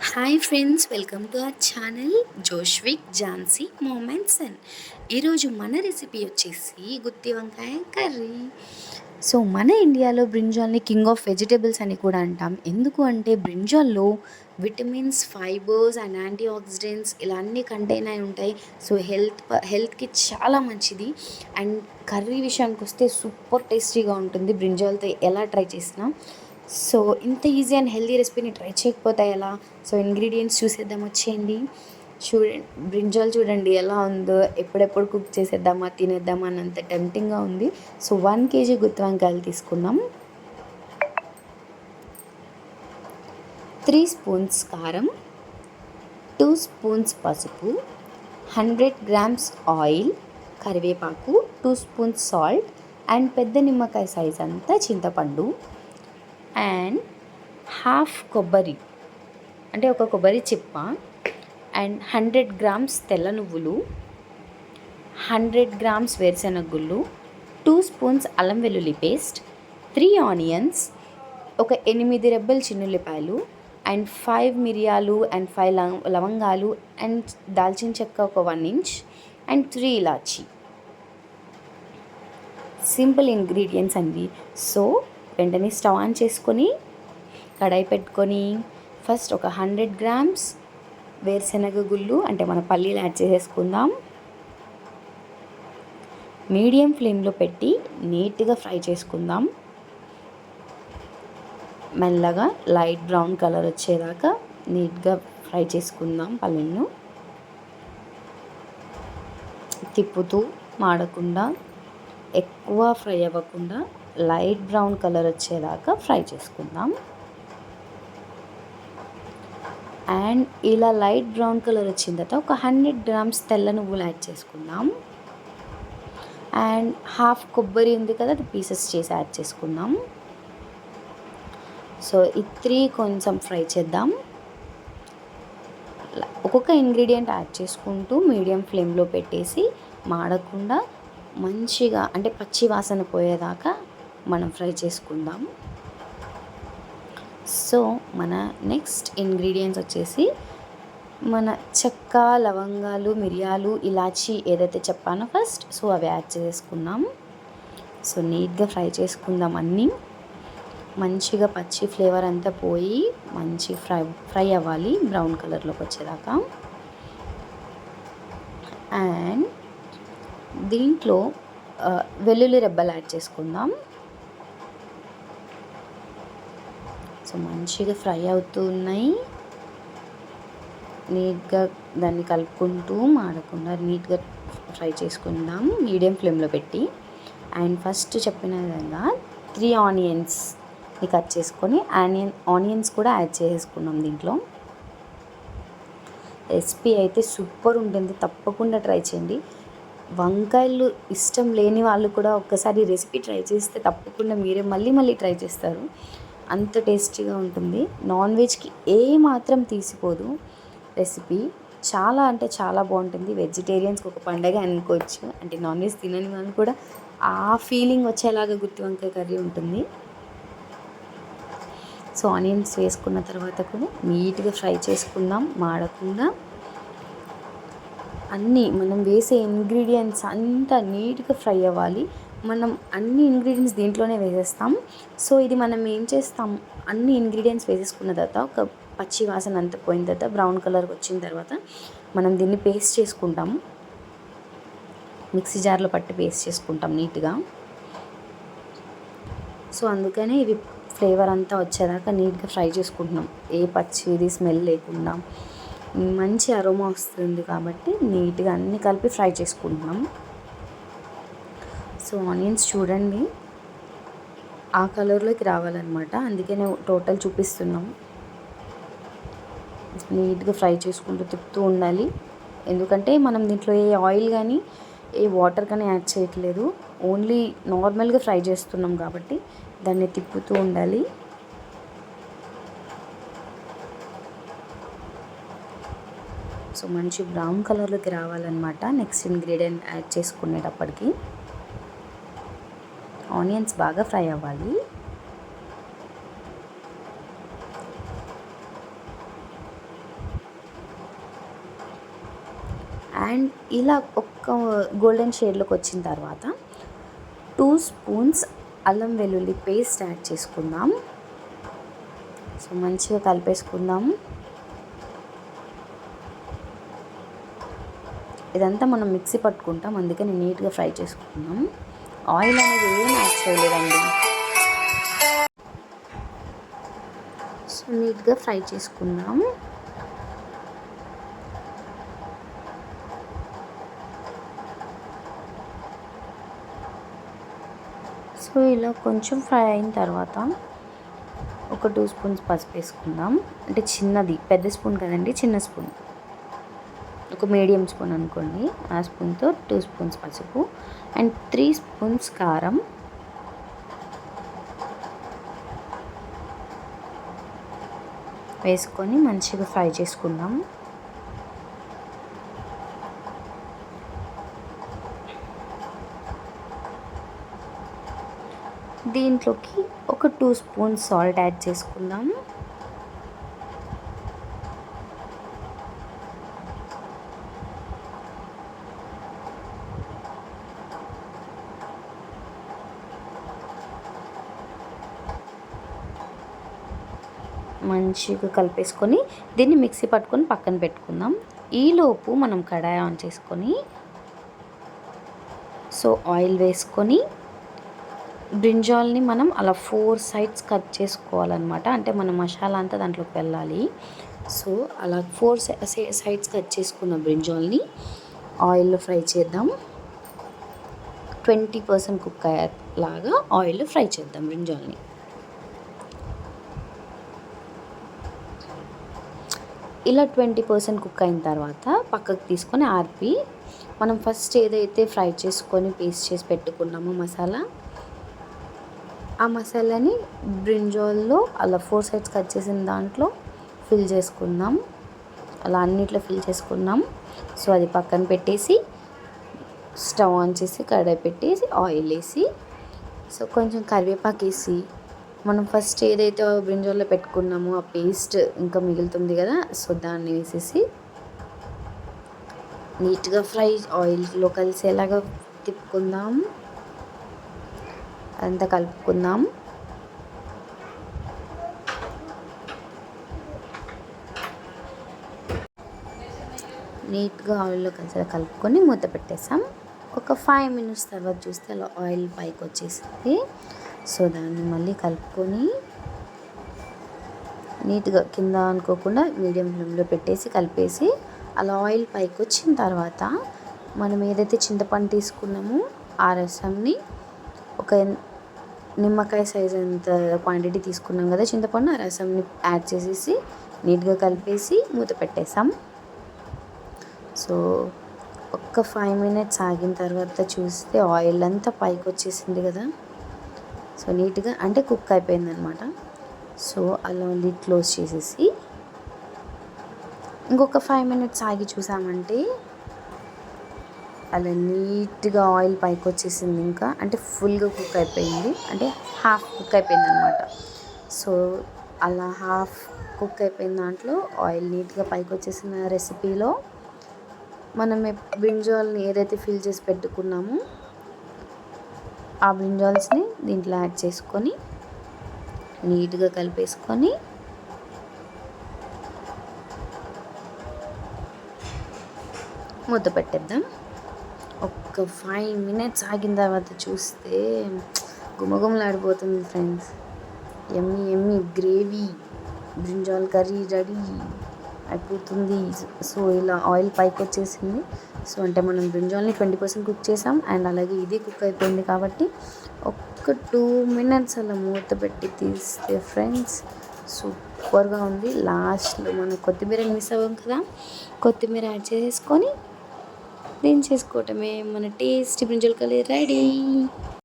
Hi friends, welcome to our channel Joshvik Jhansi moments. ఈరోజు మన recipe వచ్చేసి గుత్తి వంకాయ కర్రీ. సో మన ఇండియాలో బ్రింజాల్ని కింగ్ ఆఫ్ వెజిటేబుల్స్ అని కూడా అంటాం. ఎందుకు అంటే బ్రింజాల్లో vitamins, fibres and antioxidants ఇలా అన్నీ కంటైన్ అయి ఉంటాయి. సో హెల్త్కి చాలా మంచిది. అండ్ కర్రీ విషయానికి వస్తే సూపర్ టేస్టీగా ఉంటుంది. బ్రింజాల్తో ఎలా ట్రై చేసినా సో ఇంత ఈజీ అండ్ హెల్తీ రెసిపీని ట్రై చేయకపోతే ఎలా? సో ఇంగ్రీడియంట్స్ చూసేద్దాం, వచ్చేయండి. చూడండి, బ్రింజాల్ చూడండి ఎలా ఉందో. ఎప్పుడెప్పుడు కుక్ చేసేద్దామా, తినేద్దామా అన్నంత టెంప్టింగ్గా ఉంది. సో 1 kg గుత్తి వంకాయలు తీసుకుందాం. 3 స్పూన్స్ కారం, 2 స్పూన్స్ పసుపు, 100 grams ఆయిల్, కరివేపాకు, 2 స్పూన్స్ సాల్ట్ అండ్ పెద్ద నిమ్మకాయ సైజ్ అంతా చింతపండు అండ్ హాఫ్ కొబ్బరి అంటే ఒక కొబ్బరి చిప్ప అండ్ 100 grams తెల్ల నువ్వులు, 100 grams వేరుశెనగ గుళ్ళు, 2 స్పూన్స్ అల్లం వెల్లుల్లి పేస్ట్, 3 ఆనియన్స్, ఒక 8 రెబ్బలు చిన్నుల్లిపాయలు అండ్ 5 మిరియాలు అండ్ 5 లవంగాలు అండ్ దాల్చిన చెక్క ఒక 1 inch and 3 elaichi. Simple ingredients అండి. సో వెంటనే స్టవ్ ఆన్ చేసుకొని కడాయి పెట్టుకొని ఫస్ట్ ఒక 100 grams వేరుశెనగ గుళ్ళు అంటే మన పల్లీలు యాడ్ చేసేసుకుందాం. మీడియం ఫ్లేమ్లో పెట్టి నీట్గా ఫ్రై చేసుకుందాం. మెల్లగా లైట్ బ్రౌన్ కలర్ వచ్చేదాకా నీట్గా ఫ్రై చేసుకుందాం. పల్లీలను తిప్పుతూ మాడకుండా, ఎక్కువ ఫ్రై అవ్వకుండా లైట్ బ్రౌన్ కలర్ వచ్చేదాకా ఫ్రై చేసుకుందాం. అండ్ ఇలా లైట్ బ్రౌన్ కలర్ వచ్చిన తర్వాత ఒక 100 grams తెల్ల నువ్వులు యాడ్ చేసుకుందాం. అండ్ హాఫ్ కొబ్బరి ఉంది కదా, అది పీసెస్ చేసి యాడ్ చేసుకుందాం. సో ఈ 3 కొంచెం ఫ్రై చేద్దాం. ఒక్కొక్క ఇంగ్రీడియంట్ యాడ్ చేసుకుంటూ మీడియం ఫ్లేమ్లో పెట్టేసి మాడకుండా మంచిగా అంటే పచ్చి వాసన పోయేదాకా మనం ఫ్రై చేసుకుందాం. సో మన నెక్స్ట్ ఇంగ్రీడియంట్స్ వచ్చేసి మన చెక్క, లవంగాలు, మిరియాలు, ఇలాచి ఏదైతే చెప్పానో ఫస్ట్, సో అవి యాడ్ చేసుకుందాం. సో నీట్గా ఫ్రై చేసుకుందాం. అన్నీ మంచిగా పచ్చి ఫ్లేవర్ అంతా పోయి మంచి ఫ్రై అవ్వాలి బ్రౌన్ కలర్లోకి వచ్చేదాకా. అండ్ దీంట్లో వెల్లుల్లి రెబ్బలు యాడ్ చేసుకుందాం. సో మంచిగా ఫ్రై అవుతూ ఉన్నాయి. నీట్గా దాన్ని కలుపుకుంటూ మాడకుండా నీట్గా ఫ్రై చేసుకుందాం మీడియం ఫ్లేమ్లో పెట్టి. అండ్ ఫస్ట్ చెప్పిన విధంగా 3 ఆనియన్స్ని కట్ చేసుకొని ఆనియన్స్ కూడా యాడ్ చేసుకున్నాం దీంట్లో. రెసిపీ అయితే సూపర్ ఉంటుంది, తప్పకుండా ట్రై చేయండి. వంకాయలు ఇష్టం లేని వాళ్ళు కూడా ఒక్కసారి రెసిపీ ట్రై చేస్తే తప్పకుండా మీరే మళ్ళీ మళ్ళీ ట్రై చేస్తారు. అంత టేస్టీగా ఉంటుంది. నాన్ వెజ్కి ఏ మాత్రం తీసిపోదు రెసిపీ. చాలా అంటే చాలా బాగుంటుంది. వెజిటేరియన్స్కి ఒక పండగ అనుకోవచ్చు. అంటే నాన్ వెజ్ తినని వాళ్ళు కూడా ఆ ఫీలింగ్ వచ్చేలాగా గుత్తి వంకాయ కర్రీ ఉంటుంది. సో ఆనియన్స్ వేసుకున్న తర్వాత కూడా నీట్గా ఫ్రై చేసుకుందాం మాడకుండా. అన్నీ మనం వేసే ఇంగ్రీడియంట్స్ అంతా నీట్గా ఫ్రై అవ్వాలి. మనం అన్ని ఇంగ్రీడియంట్స్ దీంట్లోనే వేసేస్తాం. సో ఇది మనం ఏం చేస్తాం, అన్ని ఇంగ్రీడియంట్స్ వేసేసుకున్న తర్వాత ఒక పచ్చి వాసన అంతా పోయిన తర్వాత బ్రౌన్ కలర్కి వచ్చిన తర్వాత మనం దీన్ని పేస్ట్ చేసుకుంటాం. మిక్సీ జార్లో పట్టి పేస్ట్ చేసుకుంటాం నీట్గా. సో అందుకనే ఇవి ఫ్లేవర్ అంతా వచ్చేదాకా నీట్గా ఫ్రై చేసుకుంటున్నాం. ఏ పచ్చిది స్మెల్ లేకుండా మంచి అరోమా వస్తుంది కాబట్టి నీట్గా అన్నీ కలిపి ఫ్రై చేసుకుంటున్నాం. సో ఆనియన్స్ చూడండి ఆ కలర్లోకి రావాలన్నమాట, అందుకనే టోటల్ చూపిస్తున్నాం. నీట్గా ఫ్రై చేసుకుంటూ తిప్పుతూ ఉండాలి. ఎందుకంటే మనం దీంట్లో ఏ ఆయిల్ కానీ ఏ వాటర్ కానీ యాడ్ చేయట్లేదు, ఓన్లీ నార్మల్గా ఫ్రై చేస్తున్నాం కాబట్టి దాన్ని తిప్పుతూ ఉండాలి. సో మంచి బ్రౌన్ కలర్లోకి రావాలన్నమాట. నెక్స్ట్ ఇంగ్రీడియంట్ యాడ్ చేసుకునేటప్పటికి ఆనియన్స్ బాగా ఫ్రై అవ్వాలి. అండ్ ఇలా ఒక్క గోల్డెన్ షేడ్లోకి వచ్చిన తర్వాత 2 స్పూన్స్ అల్లం వెల్లుల్లి పేస్ట్ యాడ్ చేసుకుందాం. సో మంచిగా కలిపేసుకుందాం. ఇదంతా మనం మిక్సీ పట్టుకుంటాం, అందుకని నీట్గా ఫ్రై చేసుకుందాం. ఆయిల్ అనేది ఏం యాడ్ చేయలేదండి. సో నీట్గా ఫ్రై చేసుకుందాం. సో ఇలా కొంచెం ఫ్రై అయిన తర్వాత ఒక 2 స్పూన్స్ పసుపు వేసుకుందాం. అంటే చిన్నది, పెద్ద స్పూన్ కదండి, చిన్న స్పూన్, ఒక మీడియం స్పూన్ అనుకోండి. ఆ స్పూన్తో 2 స్పూన్స్ పసుపు అండ్ 3 స్పూన్స్ కారం, వేసుకొని మంచిగా ఫ్రై చేసుకుందాం. దీంట్లోకి ఒక 2 స్పూన్స్ సాల్ట్ యాడ్ చేసుకుందాం. మంచిగా కలిపేసుకొని దీన్ని మిక్సీ పట్టుకొని పక్కన పెట్టుకుందాం. ఈలోపు మనం కడాయి ఆన్ చేసుకొని సో ఆయిల్ వేసుకొని బ్రింజాల్ని మనం అలా 4 సైడ్స్ కట్ చేసుకోవాలన్నమాట. అంటే మన మసాలా అంతా దాంట్లోకి వెళ్ళాలి. సో అలా 4 సైడ్స్ కట్ చేసుకున్న బ్రింజాల్ని ఆయిల్లో ఫ్రై చేద్దాం. 20% కుక్ అయ్యేలాగా ఆయిల్లో ఫ్రై చేద్దాం బ్రింజాల్ని. ఇలా 20% కుక్ అయిన తర్వాత పక్కకు తీసుకొని ఆర్పి మనం ఫస్ట్ ఏదైతే ఫ్రై చేసుకొని పేస్ట్ చేసి పెట్టుకున్నామో మసాలా, ఆ మసాలాని బ్రింజాల్లో అలా 4 సైడ్స్ కట్ చేసిన దాంట్లో ఫిల్ చేసుకుందాం. అలా అన్నిట్లో ఫిల్ చేసుకున్నాం. సో అది పక్కన పెట్టేసి స్టవ్ ఆన్ చేసి కడాయి పెట్టేసి ఆయిల్ వేసి సో కొంచెం కరివేపాకు వేసి మనం ఫస్ట్ ఏదైతే బ్రింజాల్లో పెట్టుకున్నామో ఆ పేస్ట్ ఇంకా మిగులుతుంది కదా, సో దాన్ని వేసేసి నీట్గా ఫ్రై ఆయిల్లో కలిసేలాగా తిప్పుకుందాం. అదంతా కలుపుకుందాం. నీట్గా ఆయిల్లో కలిసి కలుపుకొని మూత పెట్టేసాం. ఒక 5 మినిట్స్ తర్వాత చూస్తే అలా ఆయిల్ పైకి వచ్చేసింది. సో దాన్ని మళ్ళీ కలుపుకొని నీట్గా కింద అనుకోకుండా మీడియం ఫ్లేమ్లో పెట్టేసి కలిపేసి అలా ఆయిల్ పైకి వచ్చిన తర్వాత మనం ఏదైతే చింతపండు తీసుకున్నామో ఆ రసంని ఒక నిమ్మకాయ సైజ్ అంత క్వాంటిటీ తీసుకున్నాం కదా చింతపండు, ఆ రసంని యాడ్ చేసేసి నీట్గా కలిపేసి మూత పెట్టేసాం. సో ఒక్క 5 మినిట్స్ ఆగిన తర్వాత చూస్తే ఆయిల్ అంతా పైకి వచ్చేసింది కదా. సో నీట్గా అంటే కుక్ అయిపోయింది అనమాట. సో అలా లిడ్ క్లోజ్ చేసేసి ఇంకొక 5 మినిట్స్ ఆగి చూసామంటే అలా నీట్గా ఆయిల్ పైకి వచ్చేసింది. ఇంకా అంటే ఫుల్గా కుక్ అయిపోయింది, అంటే హాఫ్ కుక్ అయిపోయింది అనమాట. సో అలా హాఫ్ కుక్ అయిపోయిన దాంట్లో ఆయిల్ నీట్గా పైకి వచ్చేసిన రెసిపీలో మనం బ్రింజాల్ని ఏదైతే ఫిల్ చేసి పెట్టుకున్నామో ఆ బ్రింజాల్స్ని దీంట్లో యాడ్ చేసుకొని నీట్గా కలిపేసుకొని మూత పెట్టేద్దాం. ఒక్క 5 మినిట్స్ ఆగిన తర్వాత చూస్తే గుమగుమలాడిపోతుంది ఫ్రెండ్స్. ఎమ్మి ఎమ్మి గ్రేవీ బ్రింజాల్ కర్రీ రెడీ అయిపోతుంది. సో ఇలా ఆయిల్ పైకి వచ్చేసింది. సో అంటే మనం బ్రింజాల్ని 20% కుక్ చేసాం అండ్ అలాగే ఇది కుక్ అయిపోయింది కాబట్టి ఒక్క 2 మినిట్స్ అలా మూత పెట్టి తీస్తే ఫ్రెండ్స్ సూపర్గా ఉంది. లాస్ట్లో మనం కొత్తిమీరని మిస్ అవ్వం కదా, కొత్తిమీర యాడ్ చేసుకొని దించేసుకోవటమే. మన టేస్టీ బ్రింజాల్ కర్రీ రెడీ.